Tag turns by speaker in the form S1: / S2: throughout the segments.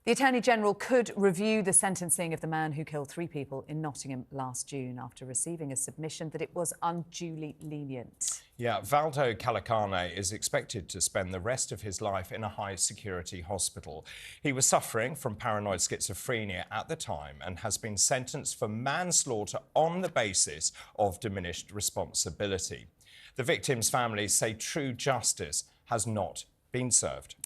S1: The Attorney-General could review the sentencing of the man who killed 3 people in Nottingham last June after receiving a submission that it was unduly lenient.
S2: Yeah, Valdo Calacane is expected to spend the rest of his life in a high-security hospital. He was suffering from paranoid schizophrenia at the time and has been sentenced for manslaughter on the basis of diminished responsibility. The victims' families say true justice has not been served.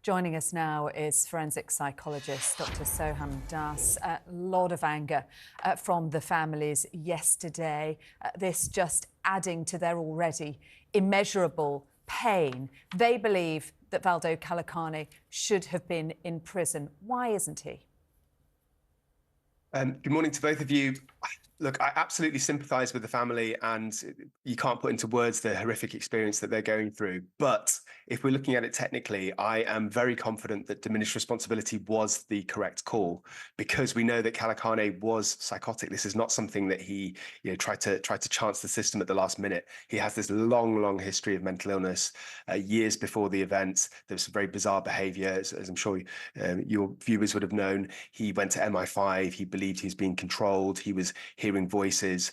S1: Joining us now is forensic psychologist Dr Soham Das. A lot of anger from the families yesterday, this just adding to their already immeasurable pain. They believe that Valdo Calacane should have been in prison. Why isn't he?
S3: Good morning to both of you. Look, I absolutely sympathise with the family, and you can't put into words the horrific experience that they're going through. But if we're looking at it technically, I am very confident that diminished responsibility was the correct call, because we know that Calacane was psychotic. This is not something that he, tried to chance the system at the last minute. He has this long history of mental illness. Years before the events, there was some very bizarre behaviour, as I'm sure your viewers would have known. He went to MI5. He believed he was being controlled. He was hearing voices,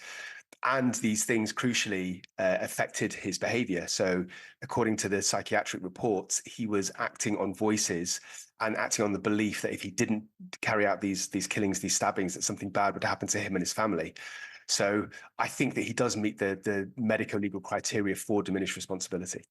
S3: and these things crucially affected his behavior. So according to the psychiatric reports, he was acting on voices and acting on the belief that if he didn't carry out these killings, these stabbings, that something bad would happen to him and his family. So I think that he does meet the medico-legal criteria for diminished responsibility.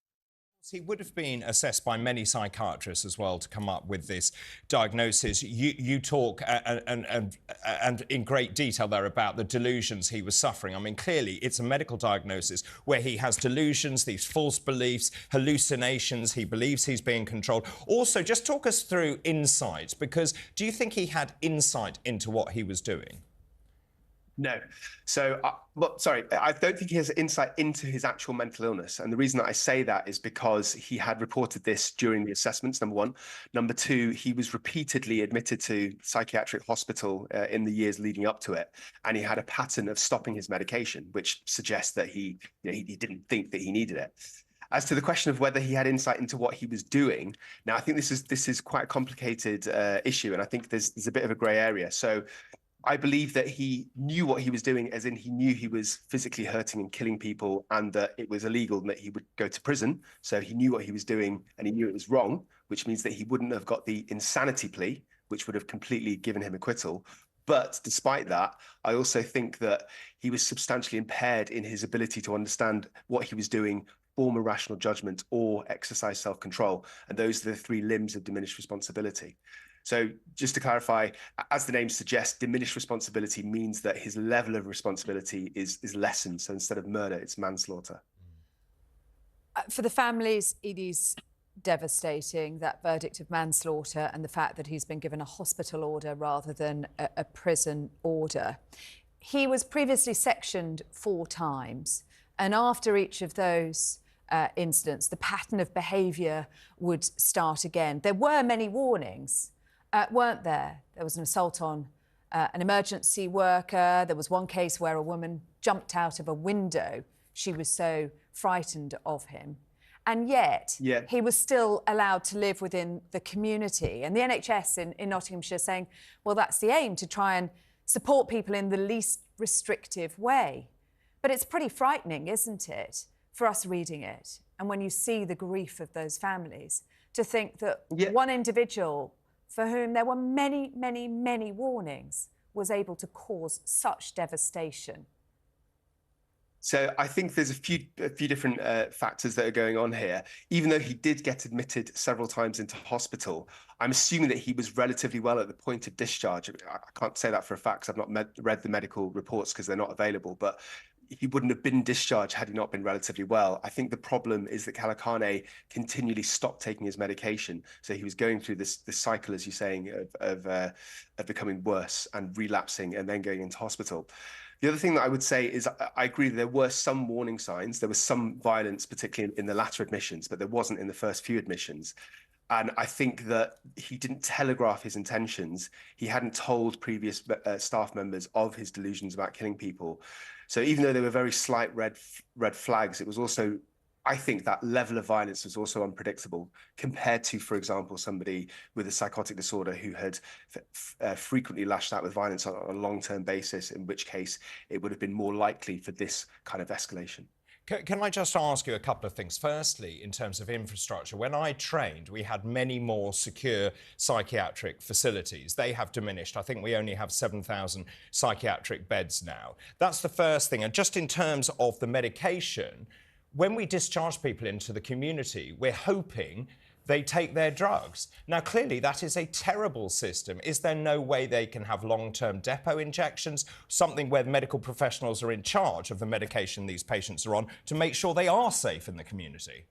S2: He would have been assessed by many psychiatrists as well to come up with this diagnosis. You talk and in great detail there about the delusions he was suffering. I mean, clearly it's a medical diagnosis where he has delusions, these false beliefs, hallucinations. He believes he's being controlled. Also, just talk us through insight, because do you think he had insight into what he was doing?
S3: No. So, I don't think he has insight into his actual mental illness. And the reason that I say that is because he had reported this during the assessments, number one. Number two, he was repeatedly admitted to psychiatric hospital in the years leading up to it. And he had a pattern of stopping his medication, which suggests that he didn't think that he needed it. As to the question of whether he had insight into what he was doing, now I think this is quite a complicated issue, and I think there's a bit of a grey area. So I believe that he knew what he was doing, as in he knew he was physically hurting and killing people, and that it was illegal and that he would go to prison. So he knew what he was doing and he knew it was wrong, which means that he wouldn't have got the insanity plea, which would have completely given him acquittal. But despite that, I also think that he was substantially impaired in his ability to understand what he was doing, form a rational judgment, or exercise self-control. And those are the 3 limbs of diminished responsibility. So just to clarify, as the name suggests, diminished responsibility means that his level of responsibility is lessened. So instead of murder, it's manslaughter.
S1: For the families, it is devastating, that verdict of manslaughter, and the fact that he's been given a hospital order rather than a prison order. He was previously sectioned 4 times, and after each of those incidents, the pattern of behaviour would start again. There were many warnings, weren't there? There was an assault on an emergency worker. There was one case where a woman jumped out of a window. She was so frightened of him. And yet, he was still allowed to live within the community. And the NHS in Nottinghamshire saying, well, that's the aim, to try and support people in the least restrictive way. But it's pretty frightening, isn't it, for us reading it? And when you see the grief of those families, to think that one individual for whom there were many warnings was able to cause such devastation.
S3: So I think there's a few different factors that are going on here. Even though he did get admitted several times into hospital, I'm assuming that he was relatively well at the point of discharge. I can't say that for a fact because I've not read the medical reports because they're not available, but he wouldn't have been discharged had he not been relatively well. I think the problem is that Calacane continually stopped taking his medication. So he was going through this cycle, as you're saying, of becoming worse and relapsing and then going into hospital. The other thing that I would say is I agree that there were some warning signs. There was some violence, particularly in the latter admissions, but there wasn't in the first few admissions. And I think that he didn't telegraph his intentions. He hadn't told previous staff members of his delusions about killing people. So even though there were very slight red flags, it was also, I think that level of violence was also unpredictable compared to, for example, somebody with a psychotic disorder who had frequently lashed out with violence on a long-term basis, in which case it would have been more likely for this kind of escalation.
S2: Can I just ask you a couple of things? Firstly, in terms of infrastructure, when I trained, we had many more secure psychiatric facilities. They have diminished. I think we only have 7,000 psychiatric beds now. That's the first thing. And just in terms of the medication, when we discharge people into the community, we're hoping they take their drugs. Now, clearly, that is a terrible system. Is there no way they can have long-term depot injections, something where medical professionals are in charge of the medication these patients are on to make sure they are safe in the community?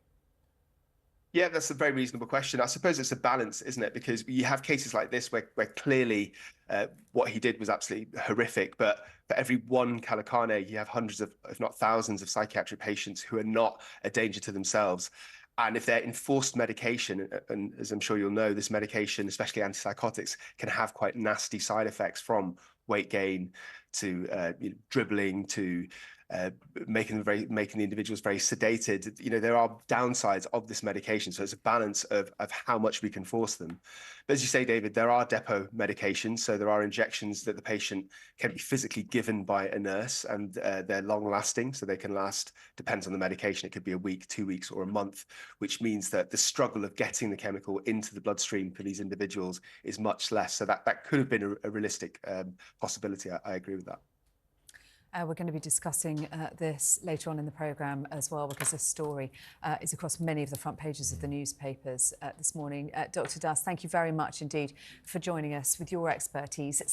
S3: Yeah, that's a very reasonable question. I suppose it's a balance, isn't it? Because you have cases like this where clearly what he did was absolutely horrific, but for every one Kalakane, you have hundreds of, if not thousands of psychiatric patients who are not a danger to themselves. And if they're enforced medication, and as I'm sure you'll know, this medication, especially antipsychotics, can have quite nasty side effects, from weight gain to dribbling to making the individuals very sedated. There are downsides of this medication, so it's a balance of how much we can force them. But as you say, David, there are depot medications, so there are injections that the patient can be physically given by a nurse, and they're long-lasting, so they can last, depends on the medication, it could be a week, 2 weeks, or a month, which means that the struggle of getting the chemical into the bloodstream for these individuals is much less. So that could have been a realistic possibility. I agree with that.
S1: We're going to be discussing this later on in the programme as well, because this story is across many of the front pages of the newspapers this morning. Dr. Das, thank you very much indeed for joining us with your expertise.